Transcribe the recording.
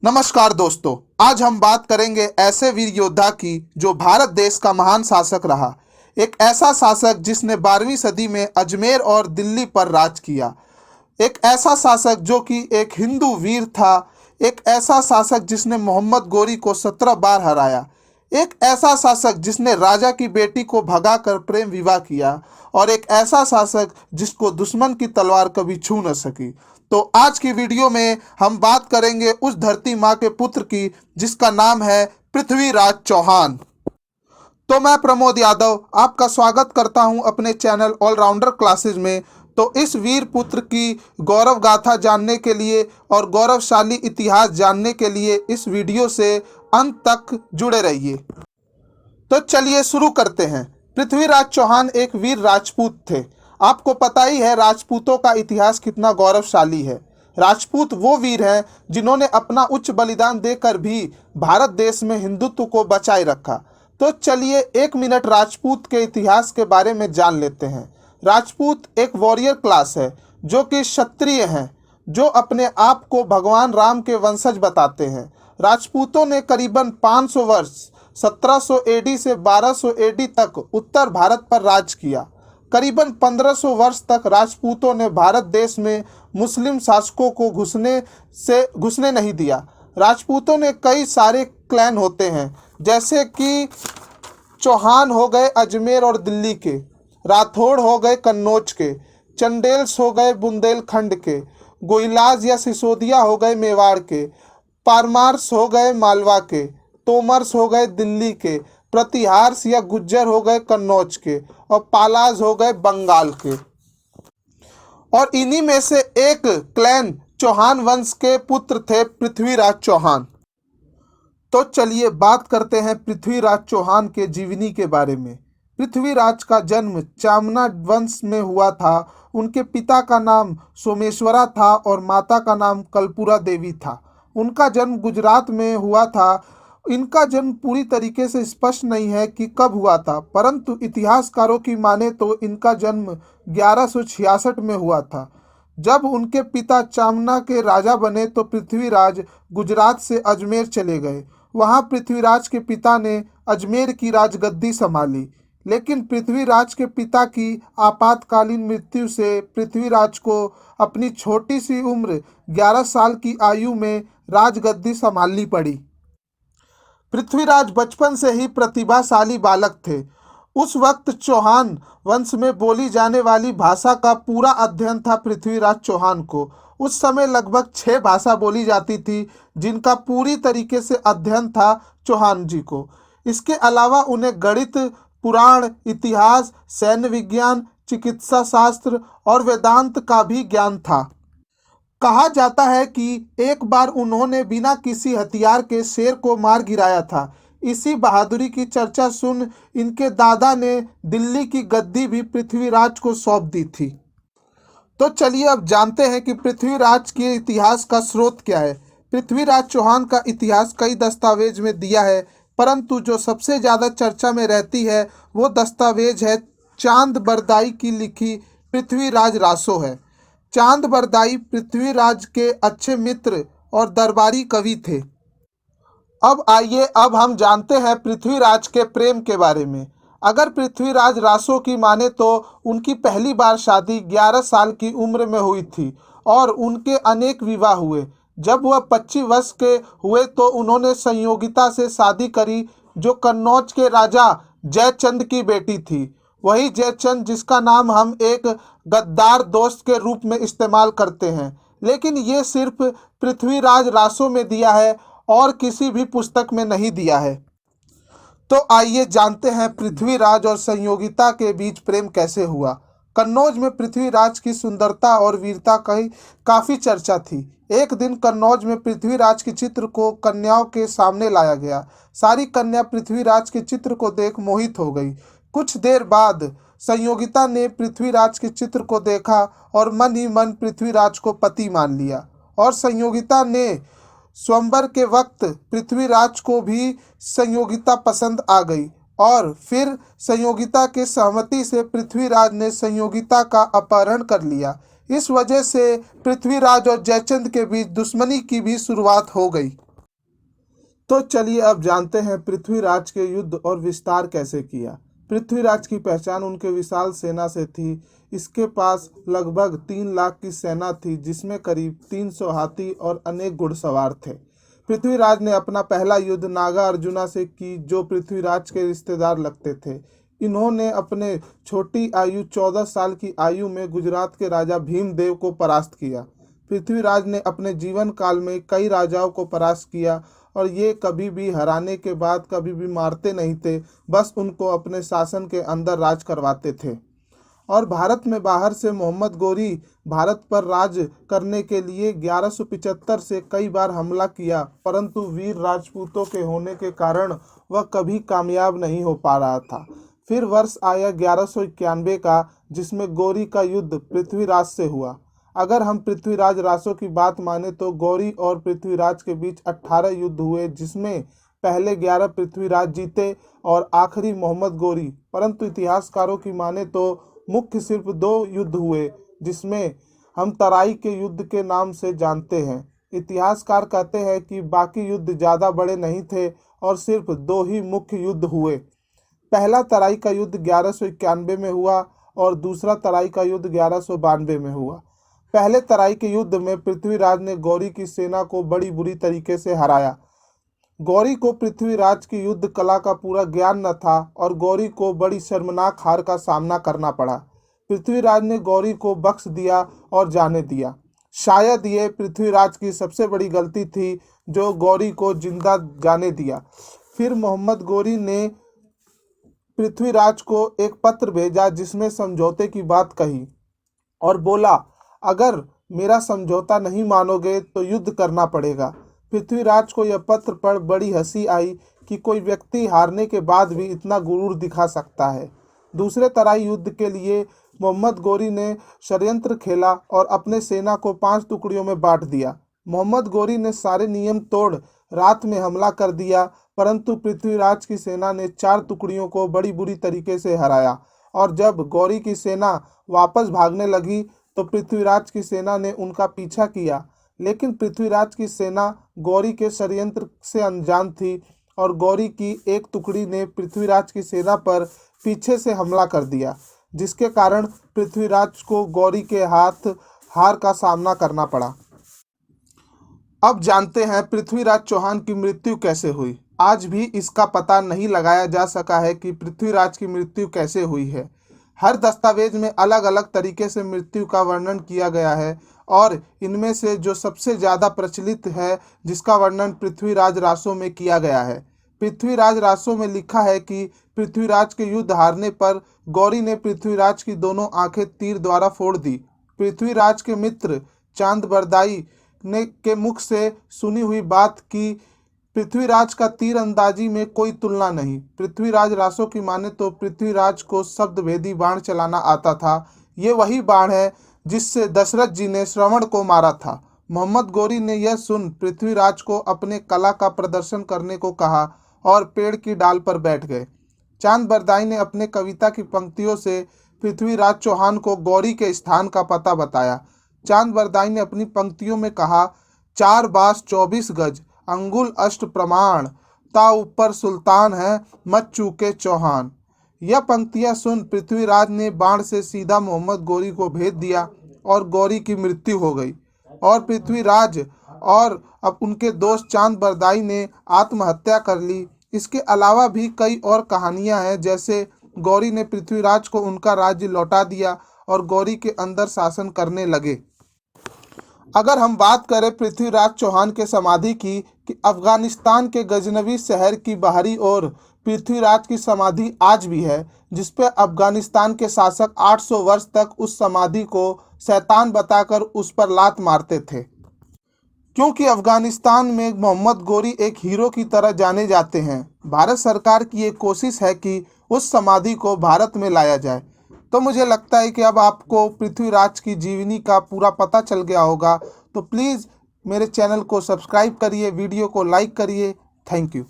नमस्कार दोस्तों, आज हम बात करेंगे ऐसे वीर योद्धा की जो भारत देश का महान शासक रहा। एक ऐसा शासक जिसने 12वीं सदी में अजमेर और दिल्ली पर राज किया। एक ऐसा शासक जो कि एक हिंदू वीर था। एक ऐसा शासक जिसने मोहम्मद गोरी को 17 बार हराया। एक ऐसा शासक जिसने राजा की बेटी को भगाकर प्रेम विवाह किया। और एक ऐसा शासक जिसको दुश्मन की तलवार कभी छू न सकी। तो आज की वीडियो में हम बात करेंगे उस धरती माँ के पुत्र की जिसका नाम है पृथ्वीराज चौहान। तो मैं प्रमोद यादव आपका स्वागत करता हूं अपने चैनल ऑलराउंडर क्लासेज में। तो इस वीर पुत्र की गौरव गाथा जानने के लिए और गौरवशाली इतिहास जानने के लिए इस वीडियो से अंत तक जुड़े रहिए। तो चलिए शुरू करते हैं। पृथ्वीराज चौहान एक वीर राजपूत थे। आपको पता ही है राजपूतों का इतिहास कितना गौरवशाली है। राजपूत वो वीर हैं जिन्होंने अपना उच्च बलिदान देकर भी भारत देश में हिंदुत्व को बचाए रखा। तो चलिए 1 मिनट राजपूत के इतिहास के बारे में जान लेते हैं। राजपूत एक वॉरियर क्लास है जो कि क्षत्रिय हैं, जो अपने आप को भगवान राम के वंशज बताते हैं। राजपूतों ने करीबन 500 वर्ष 1700 एडी से 1200 एडी तक उत्तर भारत पर राज किया। करीबन 1500 वर्ष तक राजपूतों ने भारत देश में मुस्लिम शासकों को घुसने नहीं दिया। राजपूतों ने कई सारे क्लैन होते हैं, जैसे कि चौहान हो गए अजमेर और दिल्ली के, राठौड़ हो गए कन्नौज के, चंदेल्स हो गए बुंदेलखंड के, गोइलाज या सिसोदिया हो गए मेवाड़ के, पारमार्स हो गए मालवा के, तोमर्स हो गए दिल्ली के, प्रतिहार्स या गुज्जर हो गए कन्नौज के और पालाज हो गए बंगाल के। और इन्हीं में से एक क्लैन चौहान वंश के पुत्र थे पृथ्वीराज चौहान। तो चलिए बात करते हैं पृथ्वीराज चौहान के जीवनी के बारे में। पृथ्वीराज का जन्म चामना वंश में हुआ था। उनके पिता का नाम सोमेश्वरा था और माता का नाम कलपुरा देवी था। उनका जन्म गुजरात में हुआ था। इनका जन्म पूरी तरीके से स्पष्ट नहीं है कि कब हुआ था, परंतु इतिहासकारों की माने तो इनका जन्म 1166 में हुआ था। जब उनके पिता चामना के राजा बने तो पृथ्वीराज गुजरात से अजमेर चले गए। वहां पृथ्वीराज के पिता ने अजमेर की राजगद्दी संभाली, लेकिन पृथ्वीराज के पिता की आपातकालीन मृत्यु से पृथ्वीराज को अपनी छोटी सी उम्र 11 साल की आयु में राजगद्दी संभालनी पड़ी। पृथ्वीराज बचपन से ही प्रतिभाशाली बालक थे। उस वक्त चौहान वंश में बोली जाने वाली भाषा का पूरा अध्ययन था पृथ्वीराज चौहान को। उस समय लगभग 6 भाषा बोली जाती थी, जिनका पूरी तरीके से अध्ययन था चौहान जी को। इसके अलावा उन्हें गणित, पुराण, इतिहास, सैन्य विज्ञान, चिकित्सा शास्त्र और वेदांत का भी ज्ञान था। कहा जाता है कि एक बार उन्होंने बिना किसी हथियार के शेर को मार गिराया था। इसी बहादुरी की चर्चा सुन इनके दादा ने दिल्ली की गद्दी भी पृथ्वीराज को सौंप दी थी। तो चलिए अब जानते हैं कि पृथ्वीराज के इतिहास का स्रोत क्या है। पृथ्वीराज चौहान का इतिहास कई दस्तावेज में दिया है, परंतु जो सबसे ज़्यादा चर्चा में रहती है वो दस्तावेज है चांद बरदाई की लिखी पृथ्वीराज रासो है। चांद बरदाई पृथ्वीराज के अच्छे मित्र और दरबारी कवि थे। अब हम जानते हैं पृथ्वीराज के प्रेम के बारे में। अगर पृथ्वीराज रासो की माने तो उनकी पहली बार शादी 11 साल की उम्र में हुई थी और उनके अनेक विवाह हुए। जब वह 25 वर्ष के हुए तो उन्होंने संयोगिता से शादी करी, जो कन्नौज के राजा जयचंद की बेटी थी। वही जयचंद जिसका नाम हम एक गद्दार दोस्त के रूप में इस्तेमाल करते हैं, लेकिन ये सिर्फ पृथ्वीराज रासो में दिया है और किसी भी पुस्तक में नहीं दिया है। तो आइए जानते हैं पृथ्वीराज और संयोगिता के बीच प्रेम कैसे हुआ। कन्नौज में पृथ्वीराज की सुंदरता और वीरता की काफ़ी चर्चा थी। एक दिन कन्नौज में पृथ्वीराज के चित्र को कन्याओं के सामने लाया गया। सारी कन्या पृथ्वीराज के चित्र को देख मोहित हो गई। कुछ देर बाद संयोगिता ने पृथ्वीराज के चित्र को देखा और मन ही मन पृथ्वीराज को पति मान लिया। और संयोगिता ने स्वयंवर के वक्त पृथ्वीराज को भी संयोगिता पसंद आ गई और फिर संयोगिता के सहमति से पृथ्वीराज ने संयोगिता का अपहरण कर लिया। इस वजह से पृथ्वीराज और जयचंद के बीच दुश्मनी की भी शुरुआत हो गई। तो चलिए अब जानते हैं पृथ्वीराज के युद्ध और विस्तार कैसे किया। पृथ्वीराज की पहचान उनके विशाल सेना से थी। इसके पास लगभग 3 लाख की सेना थी, जिसमें करीब 300 हाथी और अनेक घुड़सवार थे। पृथ्वीराज ने अपना पहला युद्ध नागा अर्जुना से की, जो पृथ्वीराज के रिश्तेदार लगते थे। इन्होंने अपने छोटी आयु 14 साल की आयु में गुजरात के राजा भीमदेव को परास्त किया। पृथ्वीराज ने अपने जीवन काल में कई राजाओं को परास्त किया और ये कभी भी हराने के बाद कभी भी मारते नहीं थे, बस उनको अपने शासन के अंदर राज करवाते थे। और भारत में बाहर से मोहम्मद गोरी भारत पर राज करने के लिए 1175 से कई बार हमला किया, परंतु वीर राजपूतों के होने के कारण वह कभी कामयाब नहीं हो पा रहा था। फिर वर्ष आया 1191 का, जिसमें गौरी का युद्ध पृथ्वीराज से हुआ। अगर हम पृथ्वीराज रासों की बात माने तो गौरी और पृथ्वीराज के बीच 18 युद्ध हुए, जिसमें पहले 11 पृथ्वीराज जीते और आखिरी मोहम्मद गोरी। परंतु इतिहासकारों की माने तो मुख्य सिर्फ 2 युद्ध हुए, जिसमें हम तराई के युद्ध के नाम से जानते हैं। इतिहासकार कहते हैं कि बाकी युद्ध ज़्यादा बड़े नहीं थे और सिर्फ 2 ही मुख्य युद्ध हुए। पहला तराई का युद्ध 1191 में हुआ और दूसरा तराई का युद्ध 1192 में हुआ। पहले तराई के युद्ध में पृथ्वीराज ने गौरी की सेना को बड़ी बुरी तरीके से हराया। गौरी को पृथ्वीराज की युद्ध कला का पूरा ज्ञान न था और गौरी को बड़ी शर्मनाक हार का सामना करना पड़ा। पृथ्वीराज ने गौरी को बख्श दिया और जाने दिया। शायद ये पृथ्वीराज की सबसे बड़ी गलती थी, जो गौरी को जिंदा जाने दिया। फिर मोहम्मद गोरी ने पृथ्वीराज को एक पत्र भेजा, जिसमें समझौते की बात कही और बोला, अगर मेरा समझौता नहीं मानोगे तो युद्ध करना पड़ेगा। पृथ्वीराज को यह पत्र पढ़ बड़ी हंसी आई कि कोई व्यक्ति हारने के बाद भी इतना गुरूर दिखा सकता है। दूसरे तराई युद्ध के लिए मोहम्मद गोरी ने षड्यंत्र खेला और अपने सेना को 5 टुकड़ियों में बांट दिया। मोहम्मद गोरी ने सारे नियम तोड़ रात में हमला कर दिया, परंतु पृथ्वीराज की सेना ने 4 टुकड़ियों को बड़ी बुरी तरीके से हराया। और जब गौरी की सेना वापस भागने लगी तो पृथ्वीराज की सेना ने उनका पीछा किया, लेकिन पृथ्वीराज की सेना गौरी के षड्यंत्र से अनजान थी और गौरी की एक टुकड़ी ने पृथ्वीराज की सेना पर पीछे से हमला कर दिया, जिसके कारण पृथ्वीराज को गौरी के हाथ हार का सामना करना पड़ा। अब जानते हैं पृथ्वीराज चौहान की मृत्यु कैसे हुई। आज भी इसका पता नहीं लगाया जा सका है कि पृथ्वीराज की मृत्यु कैसे हुई है। हर दस्तावेज में अलग अलग तरीके से मृत्यु का वर्णन किया गया है और इनमें से जो सबसे ज़्यादा प्रचलित है, जिसका वर्णन पृथ्वीराज रासों में किया गया है। पृथ्वीराज रासों में लिखा है कि पृथ्वीराज के युद्ध हारने पर गौरी ने पृथ्वीराज की दोनों आंखें तीर द्वारा फोड़ दी। पृथ्वीराज के मित्र चांद बरदाई ने के मुख से सुनी हुई बात की पृथ्वीराज का तीर अंदाजी में कोई तुलना नहीं। पृथ्वीराज रासों की माने तो पृथ्वीराज को शब्दभेदी बाण चलाना आता था। ये वही बाण है जिससे दशरथ जी ने श्रवण को मारा था। मोहम्मद गोरी ने यह सुन पृथ्वीराज को अपने कला का प्रदर्शन करने को कहा और पेड़ की डाल पर बैठ गए। चांद बरदाई ने अपने कविता की पंक्तियों से पृथ्वीराज चौहान को गौरी के स्थान का पता बताया। चांद बरदाई ने अपनी पंक्तियों में कहा, 4 बास 24 गज अंगुल अष्ट प्रमाण, ता ऊपर सुल्तान है मत चूके चौहान। यह पंक्तियां सुन पृथ्वीराज ने बाण से सीधा मोहम्मद गोरी को भेज दिया और गौरी की मृत्यु हो गई और पृथ्वीराज और अब उनके दोस्त चांद बरदाई ने आत्महत्या कर ली। इसके अलावा भी कई और कहानियां हैं, जैसे गौरी ने पृथ्वीराज को उनका राज्य लौटा दिया और गौरी के अंदर शासन करने लगे। अगर हम बात करें पृथ्वीराज चौहान के समाधि की, कि अफगानिस्तान के गजनवी शहर की बाहरी ओर पृथ्वीराज की समाधि आज भी है, जिस पर अफगानिस्तान के शासक 800 वर्ष तक उस समाधि को शैतान बताकर उस पर लात मारते थे, क्योंकि अफगानिस्तान में मोहम्मद गोरी एक हीरो की तरह जाने जाते हैं। भारत सरकार की ये कोशिश है कि उस समाधि को भारत में लाया जाए। तो मुझे लगता है कि अब आपको पृथ्वीराज की जीवनी का पूरा पता चल गया होगा। तो प्लीज़ मेरे चैनल को सब्सक्राइब करिए, वीडियो को लाइक करिए। Thank you.